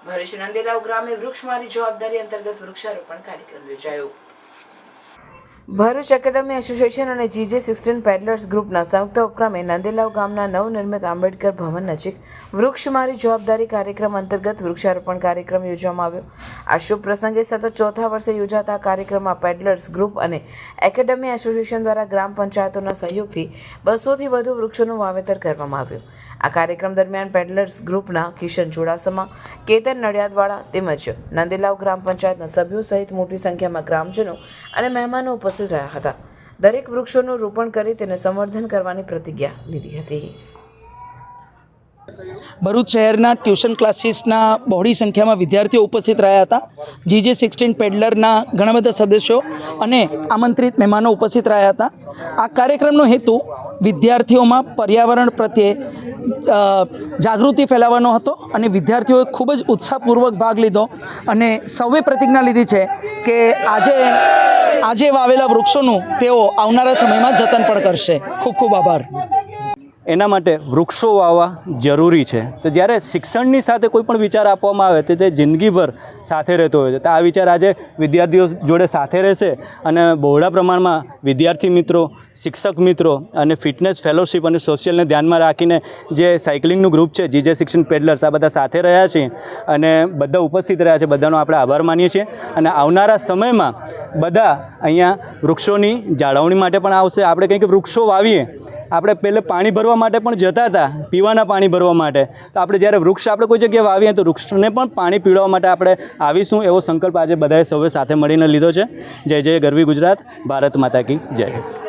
ભરૂચ નંદેલાવ ગ્રામે વૃક્ષ મારી જવાબદારી અંતર્ગત વૃક્ષારોપણ કાર્યક્રમ યોજાયો। ભરૂચ એકેડમી એસોસિએશન અને GJ16 પેડલર્સ ગ્રુપના સંયુક્ત ઉપક્રમે નંદેલાવ ગામના નવનિર્મિત આંબેડકર ભવન નજીક વૃક્ષ મારી જવાબદારી કાર્યક્રમ અંતર્ગત વૃક્ષારોપણ કાર્યક્રમ યોજવામાં આવ્યો। આ શુભ પ્રસંગે સતત ચોથા વર્ષે યોજાતા કાર્યક્રમમાં પેડલર્સ ગ્રુપ અને એકેડમી એસોસિએશન દ્વારા ગ્રામ પંચાયતોના સહયોગથી 200થી વધુ વૃક્ષોનું વાવેતર કરવામાં આવ્યું। આ કાર્યક્રમ દરમિયાન પેડલર્સ ગ્રુપના કિશન ચુડાસમા, કેતન નડિયાદવાળા તેમજ નંદેલાવ ગ્રામ પંચાયતના સભ્યો સહિત મોટી સંખ્યામાં ગ્રામજનો અને મહેમાનો ઉપસ્થિત રહ્યા હતા। દરેક વૃક્ષોનું રોપણ કરી તેને સંવર્ધન કરવાની પ્રતિજ્ઞા લીધી હતી। ભરૂચ શહેરના ટ્યુશન ક્લાસીસના બહોળી સંખ્યામાં વિદ્યાર્થીઓ ઉપસ્થિત રહ્યા હતા। GJ16 પેડલરના ઘણા બધા સદસ્યો અને આમંત્રિત મહેમાનો ઉપસ્થિત રહ્યા હતા। આ કાર્યક્રમનો હેતુ વિદ્યાર્થીઓમાં પર્યાવરણ પ્રત્યે જાગૃતિ ફેલાવવાનો હતો અને વિદ્યાર્થીઓએ ખૂબ જ ઉત્સાહપૂર્વક ભાગ લીધો અને સૌએ પ્રતિજ્ઞા લીધી છે કે આજે વાવેલા વૃક્ષોનું તેઓ આવનારા સમયમાં જતન પણ કરશે। ખૂબ ખૂબ આભાર। એના માટે વૃક્ષો વાવવા જરૂરી છે। તો જ્યારે શિક્ષણની સાથે કોઈ પણ વિચાર આપવામાં આવે તો તે જિંદગીભર સાથે રહેતો હોય છે। તો આ વિચાર આજે વિદ્યાર્થીઓ જોડે સાથે રહેશે અને બહોળા પ્રમાણમાં વિદ્યાર્થી મિત્રો, શિક્ષક મિત્રો અને ફિટનેસ ફેલોશિપ અને સોશિયલને ધ્યાનમાં રાખીને જે સાયકલિંગનું ગ્રુપ છે GJ16 પેડલર્સ, આ બધા સાથે રહ્યા છે અને બધા ઉપસ્થિત રહ્યા છે। બધાનો આપણે આભાર માનીએ છીએ અને આવનારા સમયમાં બધા અહીંયા વૃક્ષોની જાળવણી માટે પણ આવશે। આપણે કંઈક વૃક્ષો વાવીએ। આપણે પહેલે પાણી ભરવા માટે પણ જતા હતા, પીવાના પાણી ભરવા માટે। તો આપણે જ્યારે વૃક્ષ આપણે કોઈ જગ્યાએ વાવીએ તો વૃક્ષને પણ પાણી પીવડાવવા માટે આપણે આવીશું, એવો સંકલ્પ આજે બધાએ સૌએ સાથે મળીને લીધો છે। જય જય ગરવી ગુજરાત, ભારત માતા કી જય।